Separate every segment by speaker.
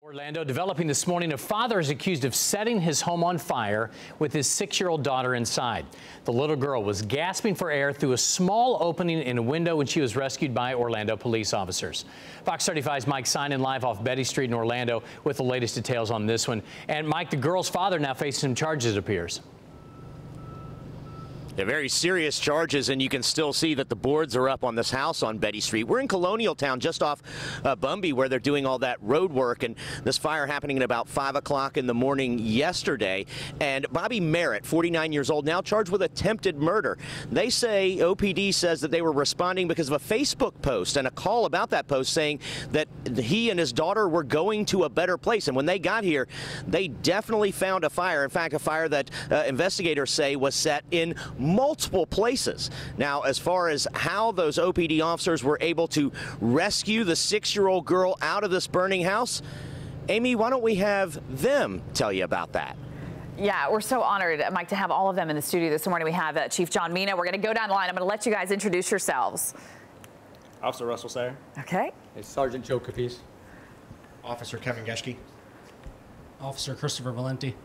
Speaker 1: Orlando developing this morning. A father is accused of setting his home on fire with his 6-year-old daughter inside. The little girl was gasping for air through a small opening in a window when she was rescued by Orlando police officers. Fox 35's Mike Synan live off Betty Street in Orlando with the latest details on this one. And Mike, the girl's father now facing some charges, it appears.
Speaker 2: They're very serious charges, and you can still see that the boards are up on this house on Betty Street. We're in Colonial Town, just off Bumby, where they're doing all that road work, and this fire happening at about 5 o'clock in the morning yesterday. And Bobby Merritt, 49 years old, now charged with attempted murder. They say, OPD says that they were responding because of a Facebook post and a call about that post saying that he and his daughter were going to a better place. And when they got here, they definitely found a fire. In fact, a fire that investigators say was set in multiple places. Now, as far as how those OPD officers were able to rescue the 6-year-old girl out of this burning house, Amy, why don't we have them tell you about that?
Speaker 3: Yeah, we're so honored, Mike, to have all of them in the studio this morning. We have Chief John Mina. We're going to go down the line. I'm going to let you guys introduce yourselves.
Speaker 4: Officer Russell Sayer.
Speaker 3: Okay.
Speaker 5: Hey, Sergeant Joe Capiz.
Speaker 4: Officer Kevin Geschke.
Speaker 6: Officer Christopher Valenti.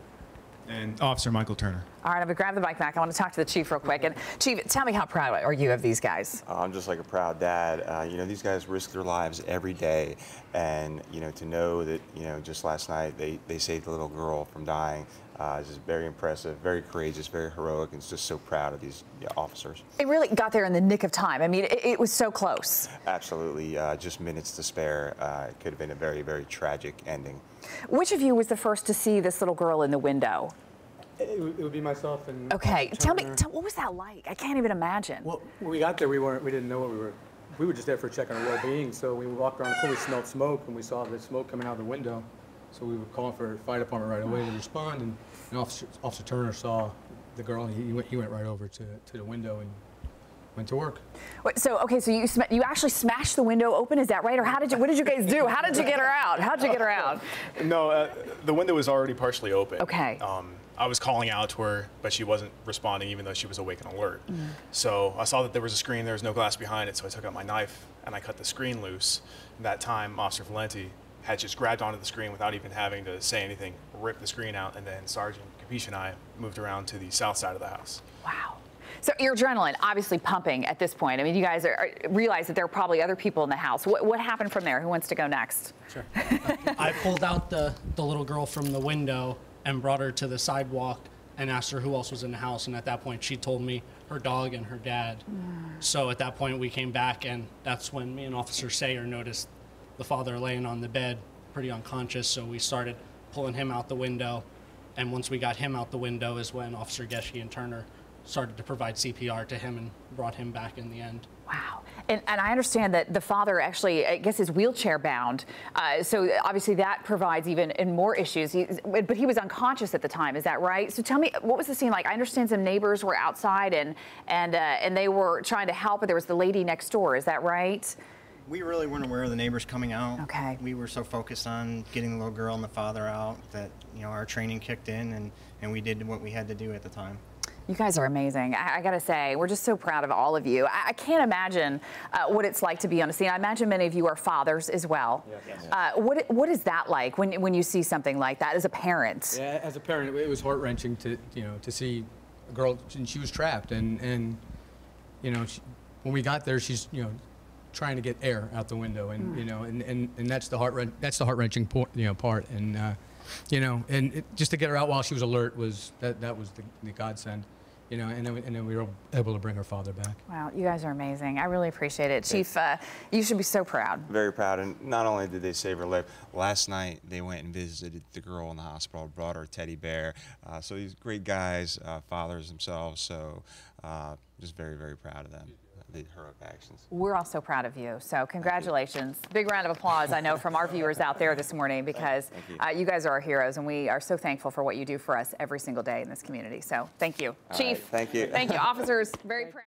Speaker 7: And Officer Michael Turner.
Speaker 3: All right, I'm going to grab the mic back. I want to talk to the chief real quick. And Chief, tell me, how proud are you of these guys?
Speaker 8: I'm just like a proud dad. You know, these guys risk their lives every day. And, you know, to know that, you know, just last night they saved a little girl from dying is just very impressive, very courageous, very heroic, and just so proud of these officers.
Speaker 3: It really got there in the nick of time. I mean, it was so close.
Speaker 8: Absolutely. Just minutes to spare. It could have been a very, very tragic ending.
Speaker 3: Which of you was the first to see this little girl in the window?
Speaker 5: It would be myself and.
Speaker 3: Okay, tell me, what was that like? I can't even imagine.
Speaker 5: Well, when we got there, we didn't know what we were. We were just there for a check on our well-being. So we walked around the corner, we smelled smoke, and we saw the smoke coming out of the window. So we were calling for the fire department right away to respond. And Officer Turner saw the girl, and he went right over to the window and went to work.
Speaker 3: Wait, so okay, so you actually smashed the window open, is that right? Or what did you guys do? How did you get her out? How'd you get her out?
Speaker 7: No, the window was already partially open.
Speaker 3: Okay.
Speaker 7: I was calling out to her, but she wasn't responding even though she was awake and alert. So I saw that there was a screen, there was no glass behind it, so I took out my knife and I cut the screen loose. At that time, Officer Valenti had just grabbed onto the screen without even having to say anything, ripped the screen out, and then Sergeant Capiz and I moved around to the south side of the house.
Speaker 3: Wow. So your adrenaline obviously pumping at this point. I mean, you guys realize that there are probably other people in the house. What happened from there? Who wants to go next?
Speaker 6: Sure. I pulled out the little girl from the window and brought her to the sidewalk and asked her who else was in the house. And at that point, she told me her dog and her dad. So at that point, we came back, and that's when me and Officer Sayer noticed the father laying on the bed, pretty unconscious. So we started pulling him out the window. And once we got him out the window is when Officer Geschke and Turner started to provide CPR to him and brought him back in the end.
Speaker 3: Wow. And I understand that the father actually, I guess, is wheelchair bound. So obviously that provides even more issues. But he was unconscious at the time, is that right? So tell me, what was the scene like? I understand some neighbors were outside and they were trying to help, but there was the lady next door, is that right?
Speaker 4: We really weren't aware of the neighbors coming out.
Speaker 3: Okay.
Speaker 4: We were so focused on getting the little girl and the father out that, you know, our training kicked in and we did what we had to do at the time.
Speaker 3: You guys are amazing. I got to say, we're just so proud of all of you. I can't imagine what it's like to be on a scene. I imagine many of you are fathers as well. Yes. What is that like when you see something like that as a parent?
Speaker 5: Yeah, as a parent, it was heart-wrenching to see a girl, and she was trapped, and you know, when we got there, she's trying to get air out the window, and and that's the heart-wrenching part, and and just to get her out while she was alert was that was the godsend. And then we were able to bring her father back.
Speaker 3: Wow, you guys are amazing. I really appreciate it. Chief, you should be so proud.
Speaker 8: Very proud, and not only did they save her life, last night they went and visited the girl in the hospital, brought her a teddy bear. So these great guys, fathers themselves, so just very, very proud of them. The heroic actions.
Speaker 3: We're all so proud of you. So congratulations. Big round of applause, I know, from our viewers out there this morning, because you guys are our heroes, and we are so thankful for what you do for us every single day in this community. So thank you. Chief.
Speaker 8: Right, thank you.
Speaker 3: Thank you. Officers, very proud.